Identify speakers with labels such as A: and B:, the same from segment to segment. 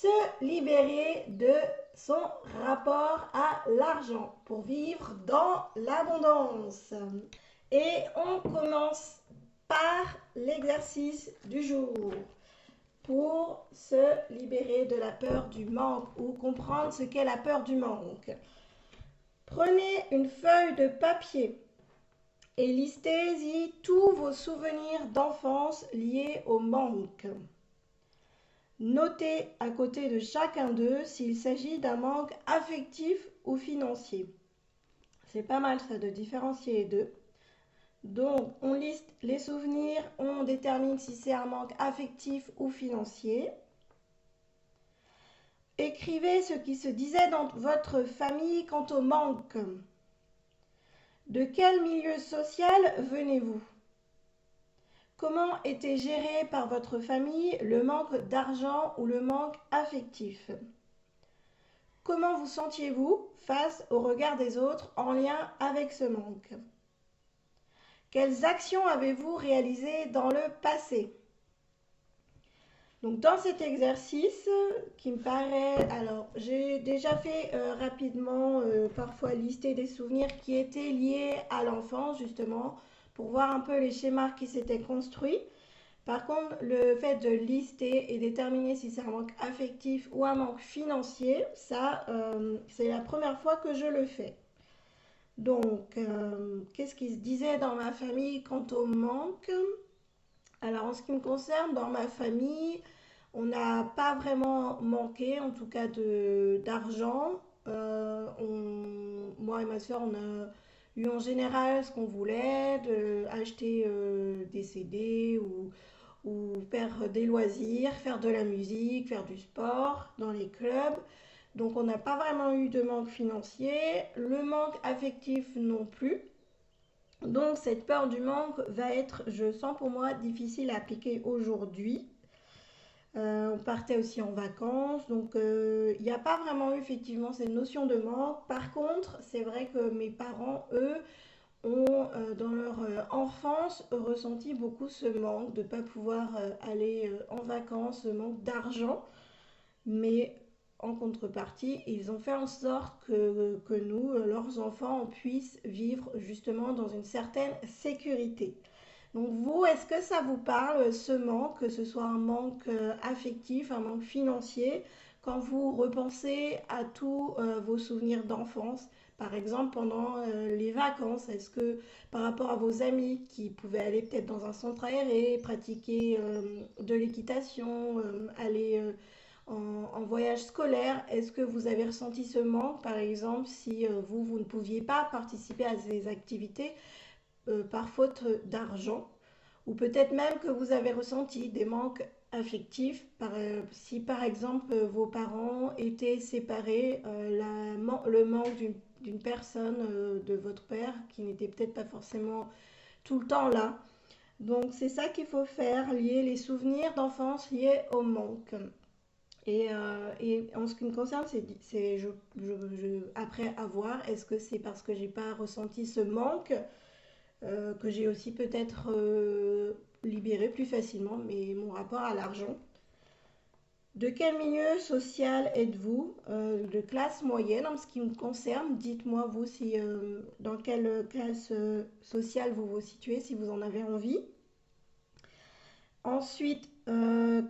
A: Se libérer de son rapport à l'argent pour vivre dans l'abondance. Et on commence par l'exercice du jour pour se libérer de la peur du manque ou comprendre ce qu'est la peur du manque. Prenez une feuille de papier et listez-y tous vos souvenirs d'enfance liés au manque. Notez à côté de chacun d'eux s'il s'agit d'un manque affectif ou financier. C'est pas mal ça de différencier les deux. Donc on liste les souvenirs, on détermine si c'est un manque affectif ou financier. Écrivez ce qui se disait dans votre famille quant au manque. De quel milieu social venez-vous? Comment était géré par votre famille le manque d'argent ou le manque affectif? Comment vous sentiez-vous face au regard des autres en lien avec ce manque? Quelles actions avez-vous réalisées dans le passé? Donc dans cet exercice qui me paraît, alors j'ai déjà fait rapidement parfois lister des souvenirs qui étaient liés à l'enfance justement pour voir un peu les schémas qui s'étaient construits. Par contre, le fait de lister et déterminer si c'est un manque affectif ou un manque financier, ça, c'est la première fois que je le fais. Donc, qu'est-ce qui se disait dans ma famille quant au manque? Alors, en ce qui me concerne, dans ma famille, on n'a pas vraiment manqué, en tout cas d'argent. Moi et ma soeur, on a eu en général ce qu'on voulait, acheter des CD ou faire des loisirs, faire de la musique, faire du sport dans les clubs. Donc on n'a pas vraiment eu de manque financier, le manque affectif non plus. Donc cette peur du manque va être, je sens pour moi, difficile à appliquer aujourd'hui. On partait aussi en vacances, donc il n'y a pas vraiment eu effectivement cette notion de manque. Par contre, c'est vrai que mes parents, eux, ont dans leur enfance ressenti beaucoup ce manque de ne pas pouvoir aller en vacances, ce manque d'argent. Mais en contrepartie, ils ont fait en sorte que nous, leurs enfants, on puisse vivre justement dans une certaine sécurité. Donc vous, est-ce que ça vous parle, ce manque, que ce soit un manque affectif, un manque financier, quand vous repensez à tous vos souvenirs d'enfance, par exemple pendant les vacances, est-ce que par rapport à vos amis qui pouvaient aller peut-être dans un centre aéré, pratiquer de l'équitation, aller en voyage scolaire, est-ce que vous avez ressenti ce manque, par exemple, si vous ne pouviez pas participer à ces activités par faute d'argent, ou peut-être même que vous avez ressenti des manques affectifs, si par exemple vos parents étaient séparés, le manque d'une personne de votre père qui n'était peut-être pas forcément tout le temps là. Donc c'est ça qu'il faut faire, lier les souvenirs d'enfance liés au manque. Et en ce qui me concerne, après avoir, est-ce que c'est parce que j'ai pas ressenti ce manque que j'ai aussi peut-être libéré plus facilement mon rapport à l'argent. De quel milieu social êtes-vous? De classe moyenne en ce qui me concerne. Dites-moi vous si dans quelle classe sociale vous vous situez, si vous en avez envie. Ensuite,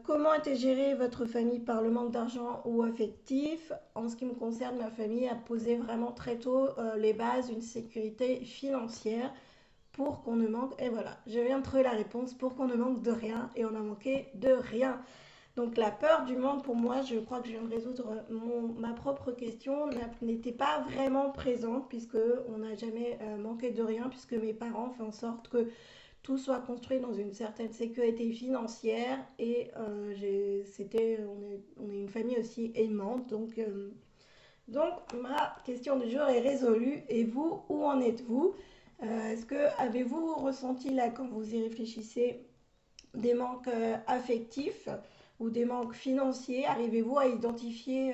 A: comment était gérée votre famille par le manque d'argent ou affectif? En ce qui me concerne, ma famille a posé vraiment très tôt les bases d'une sécurité financière pour qu'on ne manque, et voilà, je viens de trouver la réponse, pour qu'on ne manque de rien, et on a manqué de rien. Donc la peur du manque, pour moi, je crois que je viens de résoudre ma propre question, n'était pas vraiment présente, puisque on n'a jamais manqué de rien, puisque mes parents font en sorte que tout soit construit dans une certaine sécurité financière, et on est une famille aussi aimante, donc ma question du jour est résolue, et vous, où en êtes-vous? Est-ce que avez-vous ressenti là quand vous y réfléchissez des manques affectifs ou des manques financiers? Arrivez-vous à identifier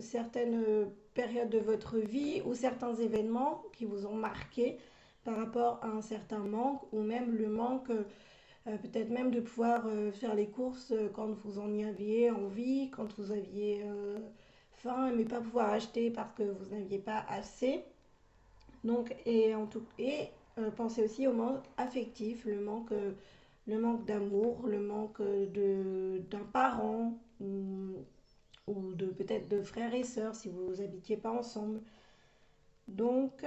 A: certaines périodes de votre vie ou certains événements qui vous ont marqué par rapport à un certain manque ou même le manque peut-être même de pouvoir faire les courses quand vous en y aviez envie, quand vous aviez faim, mais pas pouvoir acheter parce que vous n'aviez pas assez. Donc, pensez aussi au manque affectif, le manque d'amour, le manque d'un parent ou de peut-être de frères et sœurs si vous n'habitiez pas ensemble. Donc,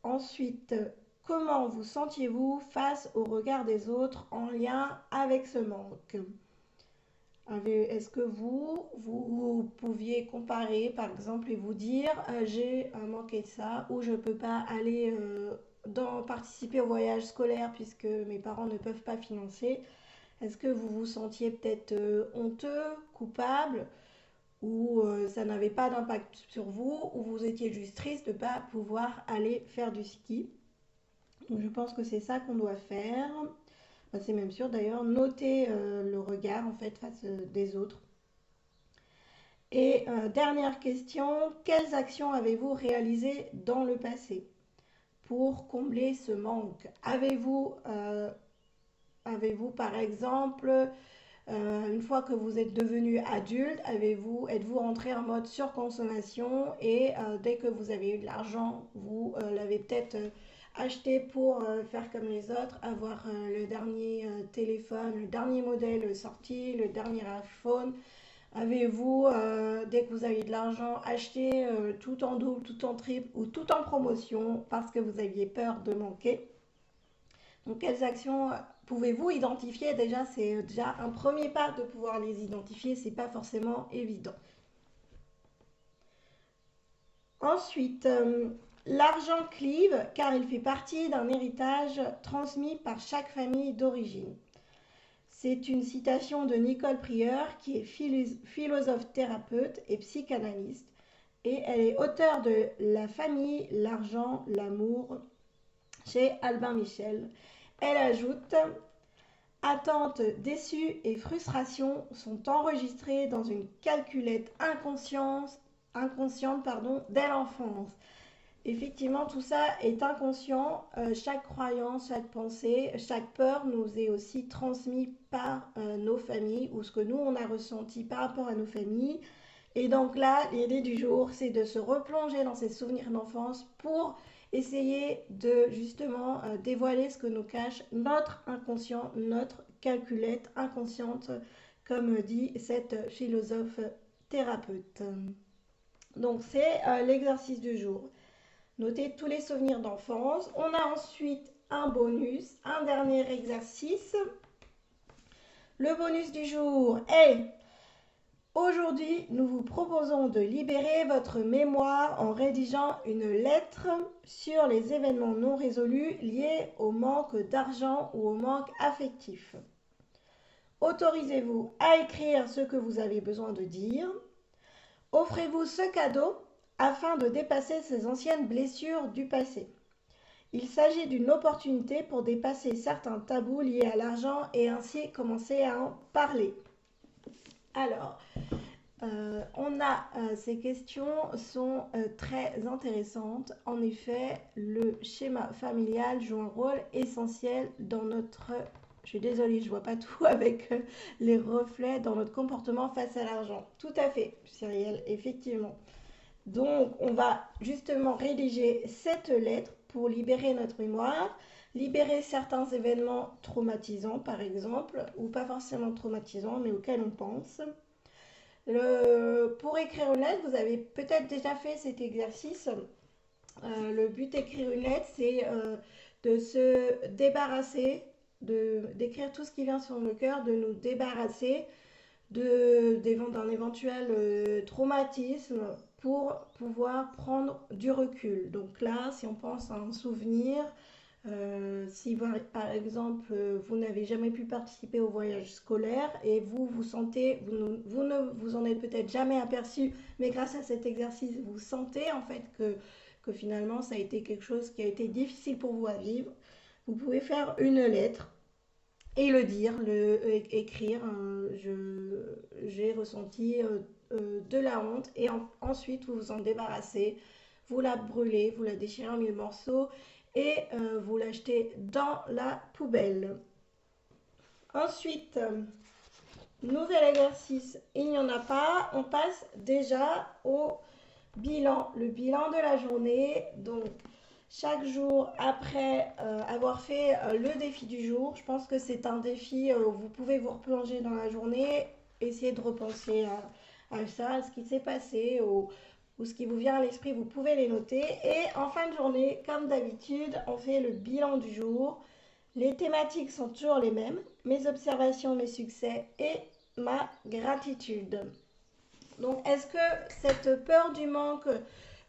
A: ensuite, comment vous sentiez-vous face au regard des autres en lien avec ce manque? Est-ce que vous pouviez comparer, par exemple, et vous dire, j'ai manqué de ça, ou je ne peux pas aller participer au voyage scolaire puisque mes parents ne peuvent pas financer? Est-ce que vous vous sentiez peut-être honteux, coupable, ou ça n'avait pas d'impact sur vous, ou vous étiez juste triste de ne pas pouvoir aller faire du ski? Donc je pense que c'est ça qu'on doit faire. Enfin, c'est même sûr d'ailleurs, noter le regard en fait face des autres. Et dernière question, quelles actions avez-vous réalisées dans le passé pour combler ce manque? Avez-vous par exemple, une fois que vous êtes devenu adulte, êtes-vous rentré en mode surconsommation et dès que vous avez eu de l'argent, vous l'avez peut-être acheté pour faire comme les autres, avoir le dernier téléphone, le dernier modèle sorti, le dernier iPhone? Avez-vous, dès que vous avez de l'argent, acheté tout en double, tout en triple ou tout en promotion parce que vous aviez peur de manquer? Donc, quelles actions pouvez-vous identifier? Déjà, c'est déjà un premier pas de pouvoir les identifier, c'est pas forcément évident. Ensuite, l'argent clive car il fait partie d'un héritage transmis par chaque famille d'origine. C'est une citation de Nicole Prieur, qui est philosophe thérapeute et psychanalyste, et elle est auteure de La famille, l'argent, l'amour chez Albin Michel. Elle ajoute: attentes, déçus et frustrations sont enregistrés dans une calculette inconsciente dès l'enfance. Effectivement, tout ça est inconscient. Chaque croyance, chaque pensée, chaque peur nous est aussi transmis par nos familles ou ce que nous, on a ressenti par rapport à nos familles. Et donc là, l'idée du jour, c'est de se replonger dans ces souvenirs d'enfance pour essayer de justement dévoiler ce que nous cache notre inconscient, notre calculette inconsciente, comme dit cette philosophe thérapeute. Donc c'est l'exercice du jour. Notez tous les souvenirs d'enfance. On a ensuite un bonus, un dernier exercice. Le bonus du jour est: aujourd'hui, nous vous proposons de libérer votre mémoire en rédigeant une lettre sur les événements non résolus liés au manque d'argent ou au manque affectif. Autorisez-vous à écrire ce que vous avez besoin de dire. Offrez-vous ce cadeau afin de dépasser ces anciennes blessures du passé. Il s'agit d'une opportunité pour dépasser certains tabous liés à l'argent et ainsi commencer à en parler. Alors, ces questions sont très intéressantes. En effet, le schéma familial joue un rôle essentiel dans notre... Je suis désolée, je ne vois pas tout avec les reflets dans notre comportement face à l'argent. Tout à fait, Cyrielle, effectivement. Donc, on va justement rédiger cette lettre pour libérer notre mémoire, libérer certains événements traumatisants, par exemple, ou pas forcément traumatisants, mais auxquels on pense. Pour écrire une lettre, vous avez peut-être déjà fait cet exercice. Le but d'écrire une lettre, c'est de se débarrasser, d'écrire tout ce qui vient sur le cœur, de nous débarrasser d'un éventuel traumatisme pour pouvoir prendre du recul. Donc là, si on pense à un souvenir, si par exemple vous n'avez jamais pu participer au voyage scolaire et vous sentez, vous ne vous en êtes peut-être jamais aperçu, mais grâce à cet exercice, vous sentez en fait que finalement ça a été quelque chose qui a été difficile pour vous à vivre, vous pouvez faire une lettre et le dire, écrire, j'ai ressenti de la honte, et ensuite vous vous en débarrassez, vous la brûlez, vous la déchirez en mille morceaux et vous la jetez dans la poubelle. Ensuite, nouvel exercice, il n'y en a pas. On passe déjà au bilan, le bilan de la journée. Donc, chaque jour, après avoir fait le défi du jour, je pense que c'est un défi où vous pouvez vous replonger dans la journée, essayer de repenser à ça, à ce qui s'est passé ou ce qui vous vient à l'esprit, vous pouvez les noter. Et en fin de journée, comme d'habitude, on fait le bilan du jour. Les thématiques sont toujours les mêmes, mes observations, mes succès et ma gratitude. Donc, est-ce que cette peur du manque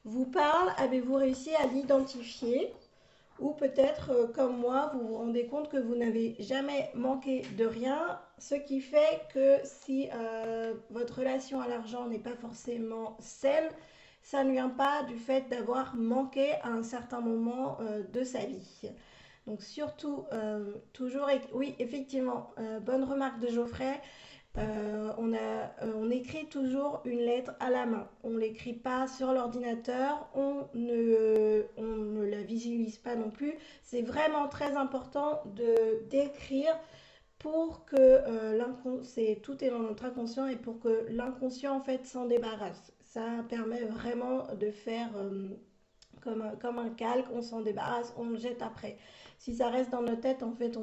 A: vous parle? Avez-vous réussi à l'identifier? Ou peut-être, comme moi, vous vous rendez compte que vous n'avez jamais manqué de rien, ce qui fait que si votre relation à l'argent n'est pas forcément saine, ça ne vient pas du fait d'avoir manqué à un certain moment de sa vie. Donc surtout, toujours, oui, effectivement, bonne remarque de Geoffrey. On écrit toujours une lettre à la main. On ne l'écrit pas sur l'ordinateur, on ne la visualise pas non plus. C'est vraiment très important d'écrire pour que tout est dans notre inconscient et pour que l'inconscient en fait s'en débarrasse. Ça permet vraiment de faire comme un calque, on s'en débarrasse, on le jette après. Si ça reste dans nos têtes, en fait,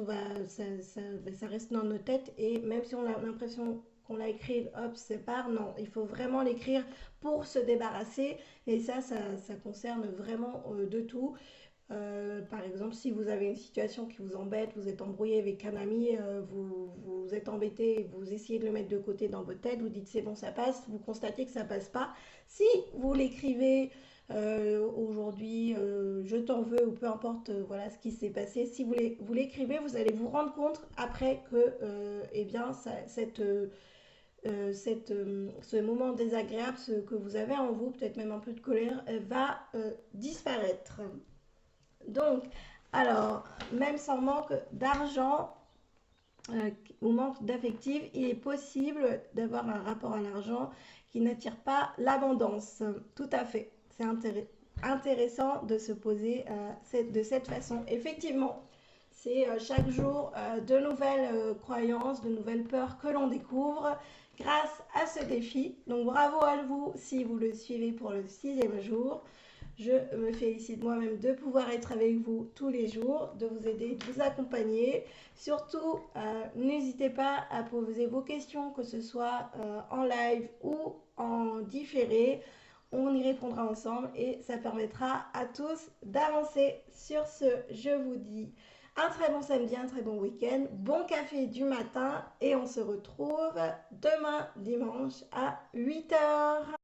A: ça reste dans nos têtes et même si on a l'impression qu'on l'a écrit, hop, c'est part, non, il faut vraiment l'écrire pour se débarrasser et ça concerne vraiment de tout. Par exemple, si vous avez une situation qui vous embête, vous êtes embrouillé avec un ami, vous êtes embêté, vous essayez de le mettre de côté dans votre tête, vous dites c'est bon, ça passe, vous constatez que ça passe pas. Si vous l'écrivez aujourd'hui, je t'en veux, ou peu importe voilà ce qui s'est passé, si vous l'écrivez, vous allez vous rendre compte après que eh bien, ce moment désagréable que vous avez en vous, peut-être même un peu de colère, va disparaître. Donc, alors, même sans manque d'argent ou manque d'affectif, il est possible d'avoir un rapport à l'argent qui n'attire pas l'abondance. Tout à fait. C'est intéressant de se poser de cette façon. Effectivement, c'est chaque jour de nouvelles croyances, de nouvelles peurs que l'on découvre grâce à ce défi. Donc bravo à vous si vous le suivez pour le 6e jour. Je me félicite moi-même de pouvoir être avec vous tous les jours, de vous aider, de vous accompagner. Surtout, n'hésitez pas à poser vos questions, que ce soit en live ou en différé. On y répondra ensemble et ça permettra à tous d'avancer. Sur ce, je vous dis un très bon samedi, un très bon week-end, bon café du matin et on se retrouve demain dimanche à 8h.